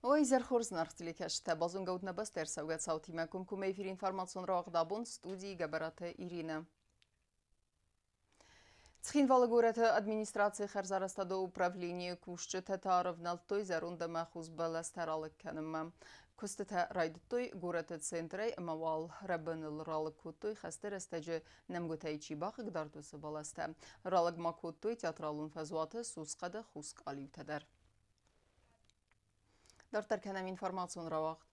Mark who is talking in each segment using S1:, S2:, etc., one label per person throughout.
S1: Ойзер Хорзнархтили кәшті базун ғаудна бастер саугат саутима күмкуме эфир информацион рағдабун студии габараты Ирина. Цхинвалы гораты администрации Харзарастада управление кушчы тәтарывнал той зарунда махуз баластаралық кәнімі. Күстіті райдытой гораты центрай мавал рабыныл ралық көттой қастыр әстәжі нәмгөтәйчі бақы гдардусы баласты. Ралық макөттой театралын фазуаты сусқады хуск алиютадар. Дартар кәнәм информацион равақт.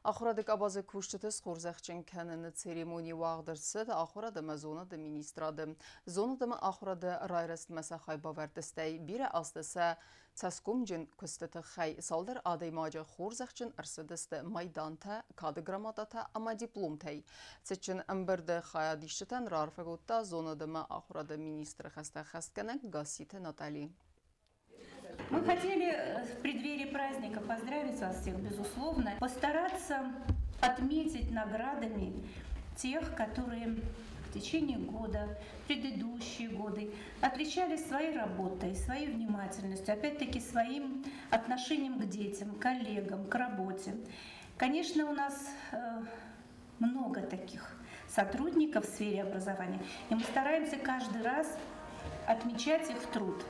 S1: Ахурадык абазы күштітіс қорзақчын кәніні церемония вағдырсыд ахурадымы зонады министрады. Зонадымы ахурады райрастмаса хай бавардыстай. Бірі астыса цаскумджын күстіті хай салдар адаймажы қорзақчын арсыдысты майданта, кады грамадата, ама дипломтай. Цечін әмбірді хая дишчітен рарфагутта зонадымы ахурады министры хаста хастканак Гаситы Натали.
S2: Мы хотели в преддверии праздника поздравить вас всех, безусловно, постараться отметить наградами тех, которые в течение года, предыдущие годы отличались своей работой, своей внимательностью, опять-таки своим отношением к детям, к коллегам, к работе. Конечно, у нас много таких сотрудников в сфере образования, и мы стараемся каждый раз отмечать их труд.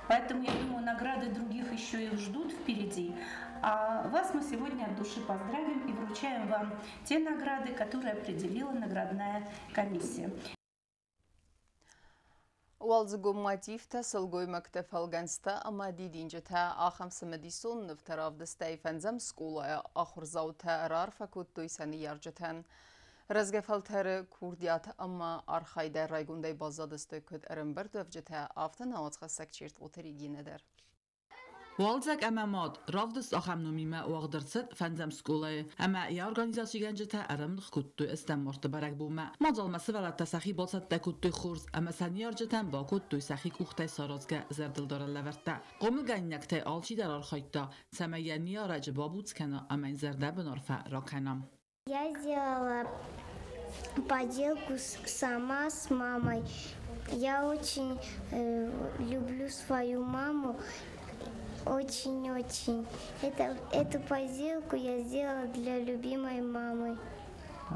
S2: Поэтому, я думаю, награды других еще их ждут впереди. А вас мы сегодня от души поздравим и вручаем вам те награды, которые определила наградная комиссия.
S1: Уалзгу мотивта сылгой мактеф алганста ама дидинжета ахамсы медисон нефтаравды стейфензем скулая ахурзаута рарфа куттой сани яржетен. Разгефалтер курдият ама архайда райгундай базадысты көд әрімбір дөвжеті афтын ауатқа сәкчерт отыригинедер.
S3: Уалзак әмәмад, равдыс ахамнумима уағдырсыд фәнзәм скулай. Әмә я организация гәнжеті әрімдіқ күтті істен морты барак бұлма. Мазалмасы валатта сахи болсатта күтті хурз, әмә сәні яржетен ба күтті сахи күхтай саразға зәрділдары ләвәртті. Қомыл гәннәктай алчидар архайта, сәмәйәні арajı бабуцкана әмән зәрдә бінарфа раканам.
S4: Я сделала поделку сама с мамой. Я очень люблю свою маму. Очень-очень. Эту поделку я сделала для любимой мамы.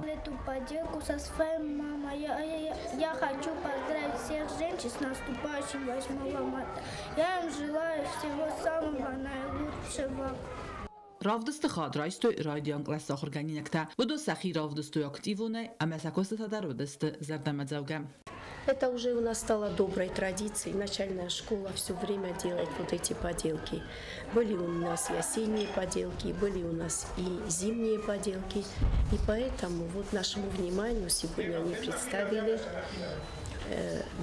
S5: Эту поделку со своей мамой. Я хочу поздравить всех женщин с наступающим 8 марта. Я им желаю всего самого наилучшего.
S3: Равдысты хадрайстой радианг ләс органинекта. Буду сахи равдыстой активуны, а мясакосты тадарвдысты зардамадзаугам.
S6: Это уже у нас стало доброй традицией. Начальная школа все время делает вот эти поделки. Были у нас и осенние поделки, были у нас и зимние поделки. И поэтому вот нашему вниманию сегодня они представили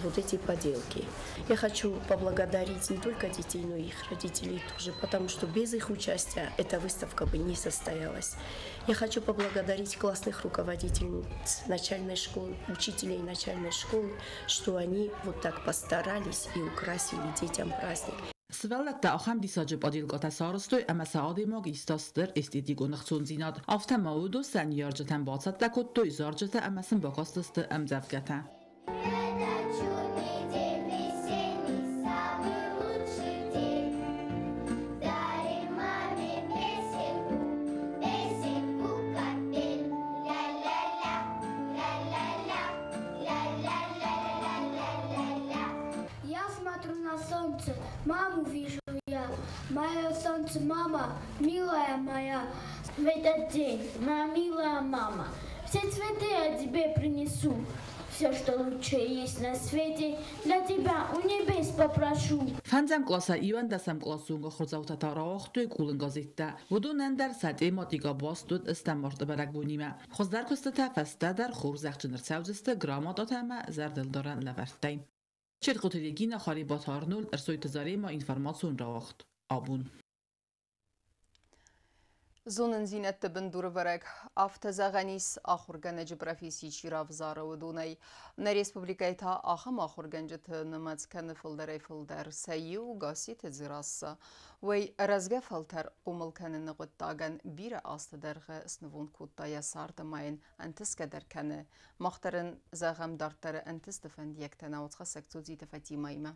S6: вот эти поделки. Я хочу поблагодарить не только детей, но и их родителей тоже, потому что без их участия эта выставка бы не состоялась. Я хочу поблагодарить классных руководительниц начальной школы, учителей начальной школы, что они вот так постарались и украсили детям праздник.
S3: Свалetta ахam disajı badilgata sarıstoy ama saadi magistastır estetik onıqsun zinad. Afta maudu sen yarjatan batsatla kuttoy zarjata amasın bakastı amzavgata.
S5: Маму вижу я, мое солнце, мама, милая моя, в этот день, моя милая мама, все цветы я тебе принесу, все, что лучшее есть на свете, для тебя у небес попрошу.
S3: Фанзам класса Иван дасам классунга хурзаута тарахтой кулын газетта. Вуду нендер сати матига бастуд истемарт барак бунима. Хоздар кустата фаста дар хурзахчыныр савзысты грамадата ама зардылдаран лавартай. چه قطعیگی نخاری با تارنول ارسوی تزاری ما اینفرماسیون را وقت آبون.
S1: Зонын зинетті біндуры варак автозағанис ахурганэджі профессии равзары удунай. На республикайта ахам ахурганжыты нымацканы фылдар айфылдар сайю гасит эдзирасы. Вай разга фалтар умылканыны ғыттаган бірі астыдарғы снывун кутта ясарды майын әнтіс кәдіркәні. Мақтарын зағам дарттары әнтіс дефендияктен ауытқа сәктудзиті Фатимайма.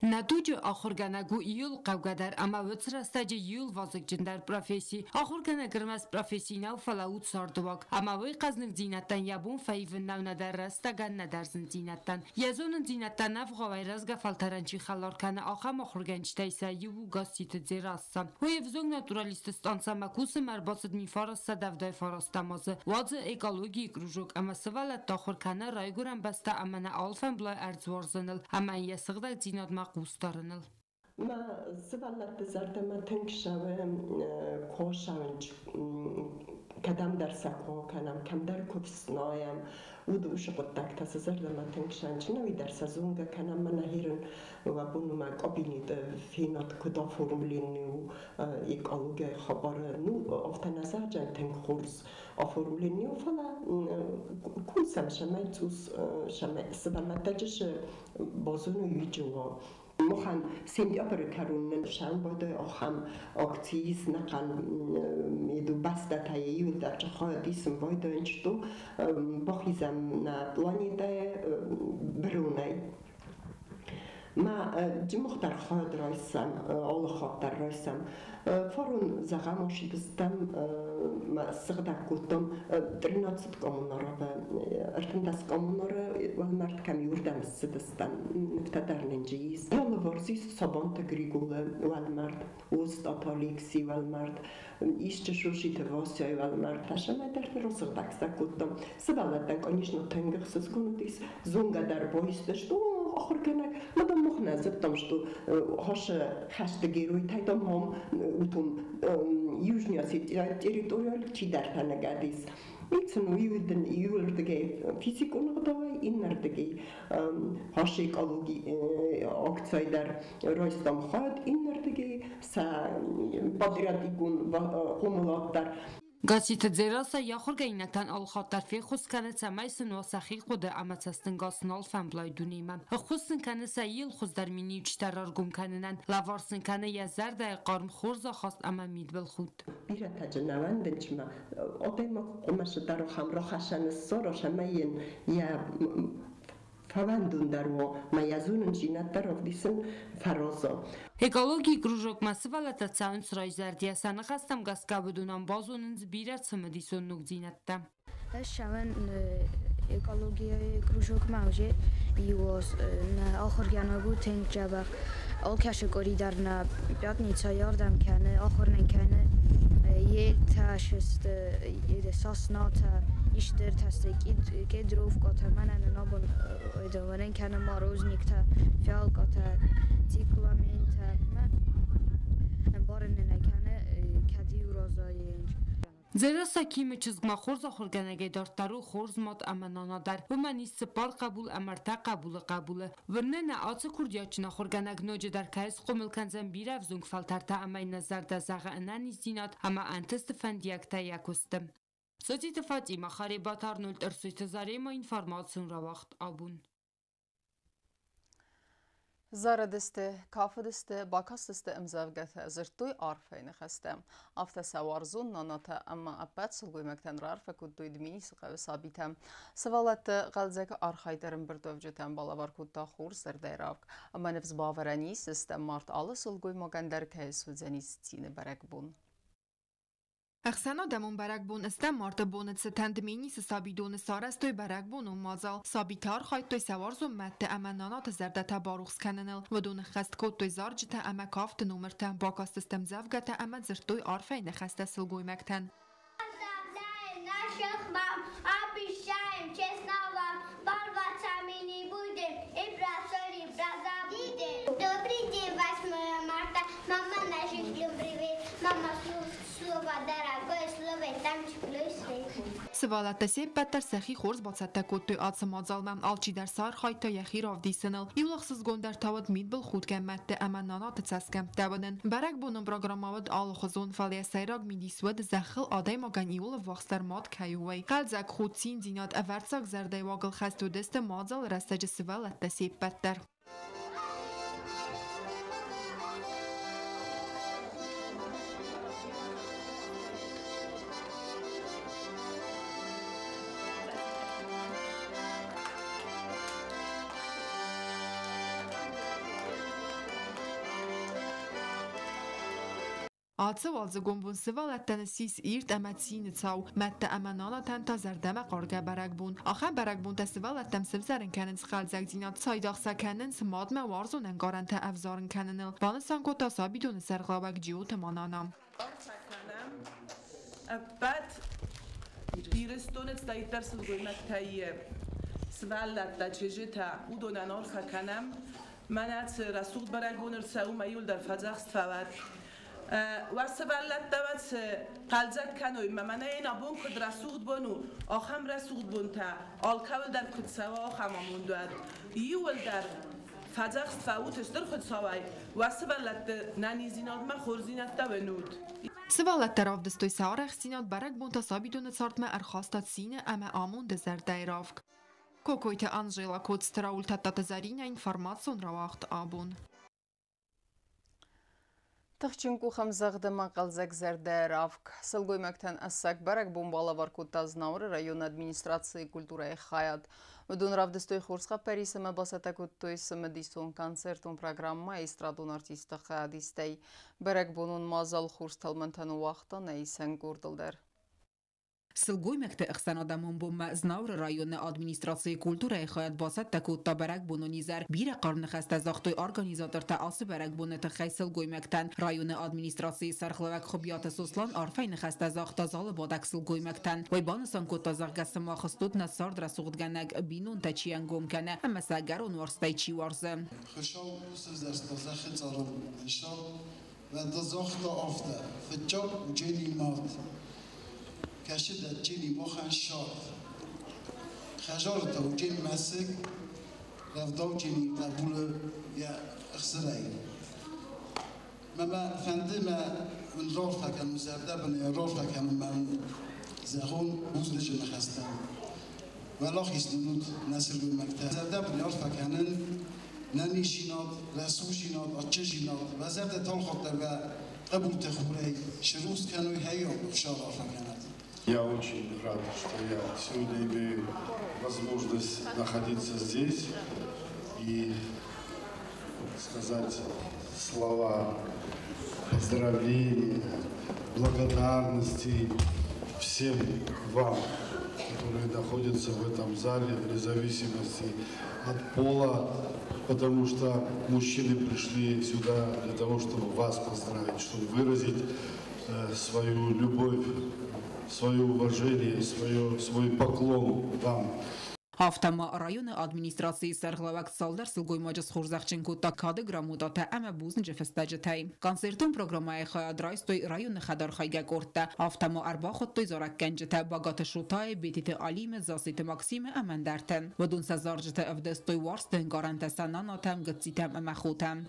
S7: نتوج آخرگانگو ایول قوقدر اما وترستاج ایول وازک جندر پروفسی آخرگانگرمس پروفسی نو فلاوت ساردواک اما وی قزنگ زینتن یابون فایون نو ندر رستگان ندرزن زینتن یزون زینتن نفقا ویرزگ فلترنچی خلار کنه آخم آخرگانچتایسا یو گاستیت زیراستم و یفزونگ ناتورالیستستانسا مکوس مرباصد میفارست دفدای فارستامازه واضح اکولوژی کروجوک اما سوالت داخل کنه رایگورم بسته اما نه آلفن بلای ارزورزنل اما یسقدر زینات قوستارنل
S8: ما سوالات زرده ما تنگشم کوشانج کدام درس کنم کم در کورس نایم و دوش قطعه تاس زرده ما تنگشانج نوی درس زونگه کنم من هیرن و بونو ما قبینید فینات کدا فرمولینی و اکولوژی خبر نو افتن نظر جن تنگ خورس فرمولینی و فلا کنسم شما توس شما سوالات تجش بازونو یجوا مخن سندی آبر کارون نشان بوده آخام اکتیز نکن میدو بسته تاییول در چخواه دیسم بوده انچتو بخیزم نا پلانیده برونای ما جمختر خود رایسم آل خاطر رایسم فرون زغماشی دستم ما سقدر کتم 13 کامونارا و ارتنداس کامونارا و مرد کم یوردم سدستن نفتدر ننجیز یال ورزی سبان تگریگوله و مرد اوست آتالیکسی و مرد ایشت شوشی تواسیای و مرد تشمه در رسقدک سکتم سوالتن کنیشنو تنگخ سسکنودیس زونگا در بایستش تو آخر کنه مدام مخنزبتم شتو هاش خشتگیروی تایتم هم utum južnji Osjetija teritorijalci dartanagādīs. Mīcinu jūrdagi fiziku nodavai, innardagi haši ekologi akcijai roistam xad, innardagi sa patriatikun homulattar.
S7: گاسیت زیراسا یا خورگینکتن آل خاطر فی خوز کنه سمایسن و سخی قده اما تستن گاسنال فنبلای دونیمم خوزن کنه سایل خوز در مینی چتر ارگم کننن لوارسن کنه یا زرده قارم خورزا خواست اما مید بل خود
S8: بیره تجنوان دنچما آدم قماش در خمرا خشن سارا شماین یا فواندون در و میازون جینت در افدیسن فرازا.
S7: اکولوژی کروجوک مسئله تاون سرای زردیه سن خستم گاز کابودونم بازونن زبیرت سمدیسون نگزینتم.
S9: شمن اکولوژی کروجوک موجه یواز نه آخر گنابود تنگ جبر آل کشکاری در نه بیاد نیچه یاردم کنه آخر نکنه یه تاشست یه ساسنات işler tasdik gedruf kota manen nabon ödeveren kanı maroznikta fial kota tiklamenta ma barınene kanı kadi urazayın
S7: زیرا کیم چیزما خورز خورگنگی دارتارو خورز مات امنانا در و منی سپار قبول امرتا قبول ورنه نه آت کردیا چنا خورگنگ نوجه در کایس قومل کنزن بیرف زنگ فلترتا اما نظر در زغه انانی زینات اما انتست فندیکتا یکستم سوزی تفاتی مخاری باتار نولد ارسوی تزاری ما اینفارماسیون را وقت آبون.
S1: زاره دسته، کاف دسته، باکاس دسته امزاوگته زرتوی عارفین خستم. افت سوارزون ناناتا اما ابد سلگوی مکتن رارفه کدوی دمینی سقوی ثابتم. سوالت غلزک آرخایدرم بردوفجتم بالاوار کدتا خور زرده راک. اما نفس باورانی سیستم مارت آل سلگوی مگندر که سوزنی ستین برک بون.
S10: اخسنا دمون برک بون استم مارت بونت ستند مینی سابیدون سارستوی برک بون و مازال سابیتار خواهد توی سوارزو مت اما نانات زرده تا باروخس کننل و دون خست کود توی زارج تا اما کافت نومر تا باکاست استم زفگه تا اما زرتوی آرفه نخسته سلگوی مکتن سوالات سیب بدتر سخی خورز با سته کود توی آدس مازالمم آلچی در سار خواهد تا یخی راف دیسنل یولخصز گندر تاود مید بل خود کم مده اما نانات تسکم دوادن برک بونم پروگراماود آل خزون فالی سیراگ میدیسود زخل آدای مگن یول وقستر ماد کیوی قلزک خود سین زینات اورساک زرده واگل خست و دست مازال رستج سوالات سیب بدتر Atsı valzı gombun sıvalattan sis irt emetsin çav mette emanana ten ta zerdeme qarga baragbun. Axa baragbun ta sıvalattam sıvzarın kenin sıxalzak zinat saydaqsa kenin sımadme varzonen garante evzarın keninil. Vanısan kota sabidun serglavak ciu temananam.
S11: بعد بیرستونت دایی درس گویمت تایی سوالت دا چجه تا او دونانار فکنم منت رسول برای گونر ساو میول در فضاست فواد و سوالت دوت قلزک کنوی من این ابون کد رسول بونو آخم رسول بون تا آلکول در کد سوا آخم آمون دواد یول در فضاست فوتش در خود سوای و سوالت ننیزینات ما خورزینت دا بنود
S10: Sıvalat tarafdıstoy sağraq sinat barak bunta sabidun sartma arxastat sine ama amun de zerdayravk. Kokoyte Anjela Kotstraul tatta zarina informacion rawaqt abun.
S1: Тахчинку хамзагда мақалзак зердеравк. Сылгоймактан ассак барак бомбалавар куттазнаур район администрации культуры хаят. Удун равдыстой хорсха парисама басата куттой самадисон концертун программа эстрадун артиста хаадистей. Барак бонун мазал хорсталмантану вақта нейсен гурдылдар.
S3: Сылгоймекте ықсанадамон бомма знаур район администрации культуры хаят басат такутта барак бонунизар бире қарны хаста зақтой организатор та асы барак бонета хай сылгоймектан район администрации сархлавак хобията сослан арфайн хаста зақта залы бадак сылгоймектан вай банасан кутта зақгасы махыстут на сард расуғдганак бинун та чиянгом кана амма сагар университей чи варзы.
S12: Хышау сыздашта захы царым иншал венда зақта афта фитчап джени мавт كشدة جيني مخن شاط خجارته وجين مسك رفضاو جيني قبول يا اخسرائي مما فندما من رافع كان مساعدة بنا رافع كان من زهون بوزنش نخستان ولا خيسنود نسل بالمكتب مساعدة بنا رافع كانن نني شينات رسول شينات أتش شينات وزارة تالخطر قبول تخوري شروس كانوا هيا بخشار رافع كانت
S13: Я очень рад, что я сегодня имею возможность находиться здесь и сказать слова поздравления, благодарности всем вам, которые находятся в этом зале, вне зависимости от пола, потому что мужчины пришли сюда для того, чтобы вас поздравить, чтобы выразить свою любовь, свое уважение, свой поклон вам.
S3: Автома районы администрации сарглавак салдар сылгоймаджас хорзахченко такады грамудата ама бузнже фестаджетай. Концертун программай хаядрайстой районы хадар хайга корта. Автома арбахоттой зараккенджета багата шутай бетите алиме засите максиме амандартем. Вадун сазарджета авдестой варстен гаранта сананатам гатситам амахутам.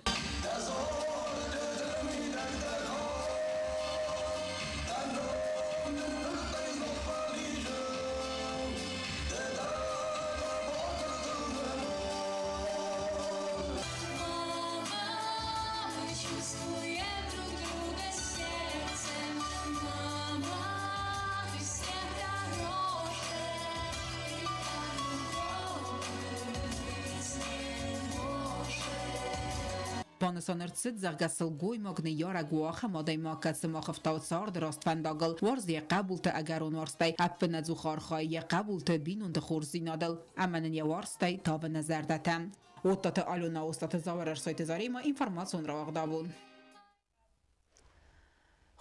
S3: Բանասաներցիտ զարգասել գույմոգնի յարագուախը մադայմակացը մախվտավ ծար դրաստ վանդագլ վարզ եqabultă agar unvarstay ապնաձու խարխայ եqabultă բինուն դխորզինադել ամենն եվարստay տավը նզարդատամ օտտը ալունա ոստատը զավարար սայտը զարիմը ինվարմացիոն ռաղդավուն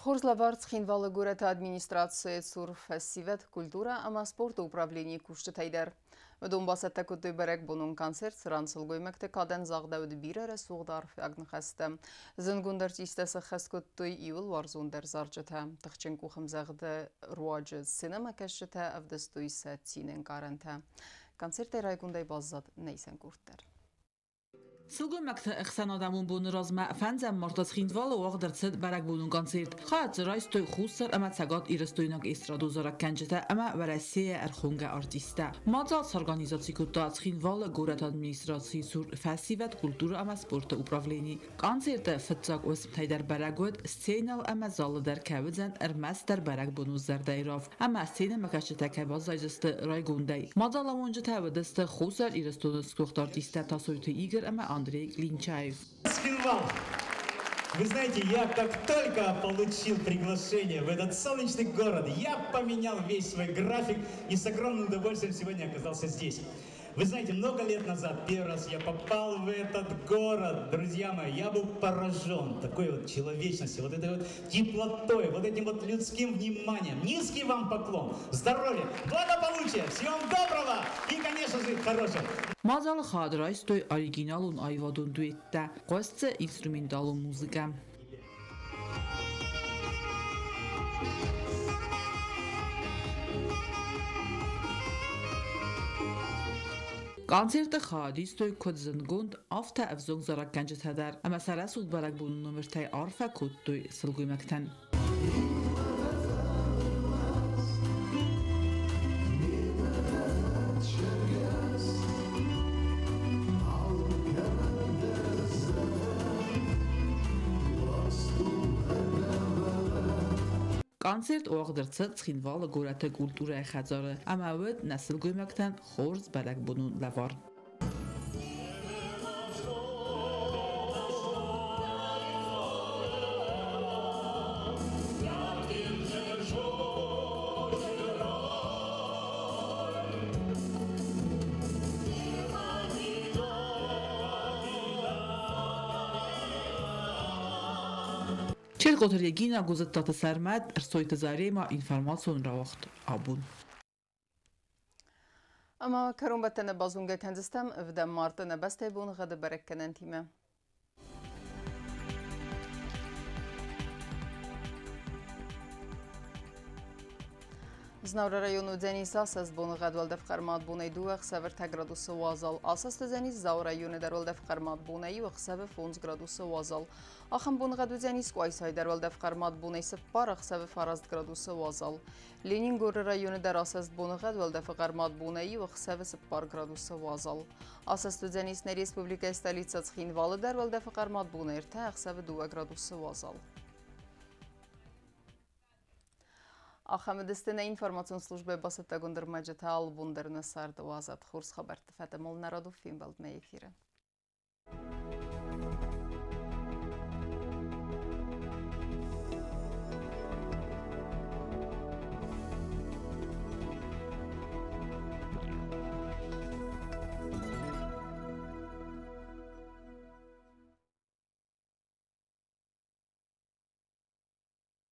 S1: Хорзлаварц хинвалы город администрации Цурфессивет культура ама спорта управление куштытайдар. Вдун басатта куты берек бунун концерт сырансыл гоймекте каден загдауд бирere суғдар фягн хасты. Зынгундар тистесі хас куттой иул варзундар заржыта. Тахчен кухым зағды руаджы синема кәшіті авдыстуй сәтсинен каранта. Концерты райгундай баззад нейсен курттар.
S3: Сылгоймакта ықсанадамун буны разма фанзам мартаз хиндвалы уағдырцыд барак бунун концерт. Хаад зырайстой хусар ама цагат ирыстойнак эстраду зарак кәнчета ама варасия архунга артиста. Мадзал с организации кутац хиндвалы город администрации сур фасивет культура ама спорта управление. Концерта фытцак осм тайдар барагуд сценал ама залы дар кавидзан армас дар барак буну зардайрав. Ама сцена макашета кабаз зайжысты райгундай. Мадзал амунжы тавидысты хусар ирыстойнак артиста тасойты игр ама Андрей Глинчаев.
S14: Вы знаете, я как только получил приглашение в этот солнечный город, я поменял весь свой график и с огромным удовольствием сегодня оказался здесь. Вы знаете, много лет назад, первый раз я попал в этот город, друзья мои, я был поражен такой вот человечностью, вот этой вот теплотой, вот этим вот людским вниманием. Низкий вам поклон, здоровья, благополучия, всего вам доброго и, конечно же, хорошего.
S3: Մազալը խադրայս տոյ օրիգինալուն այվադուն դուետտա, qoստը ինստրումենտալուն մուզիկա։ Կոնցերտը խադիս տոյ կոդ զնգունդ ավթա ավզոնг զարակ գանջտ հադար, ամա սարաս ուղ բարակ բունն նոմերթայ արվա կոդ տոյ սլգույ մակտան։ Կոնցերտ օղդրցը ծխինվալը գորատը կուլտուրա է խածարը, ամավըտ նասլ գույմակտան խորձ բարակ բունուն լավար։ Չեր գոթր եգին ագուզըտ տատը սարմատ ըրսոյտը զարեմա ինվարմացոն ռավախտ աբուն։
S1: Ama karumbatene bazunga kendistem evden martene beste bun gade berekkenen time. Znavra rayonu Deniz asas bunu gadvalde fkarmat bunay duaq 7 gradusu wazal. Asas Deniz Zav rayonu darvalde fkarmat bunay uaq 7 gradusu wazal. Axın bunu gadu Deniz Qaysay darvalde fkarmat bunay separaq 7 gradusu wazal. Leningor rayonu dar asas bunu gadvalde fkarmat bunay uaq 7 gradusu wazal. Asas Deniz ne Respublika stolitsa Txinvalı darvalde fkarmat bunay irtaq 7 gradusu wazal. Ахамедистина информацион службе басата гундер маджатал бундер насард вазат хурс хабарт фатамол народу фимбалд ме эфире.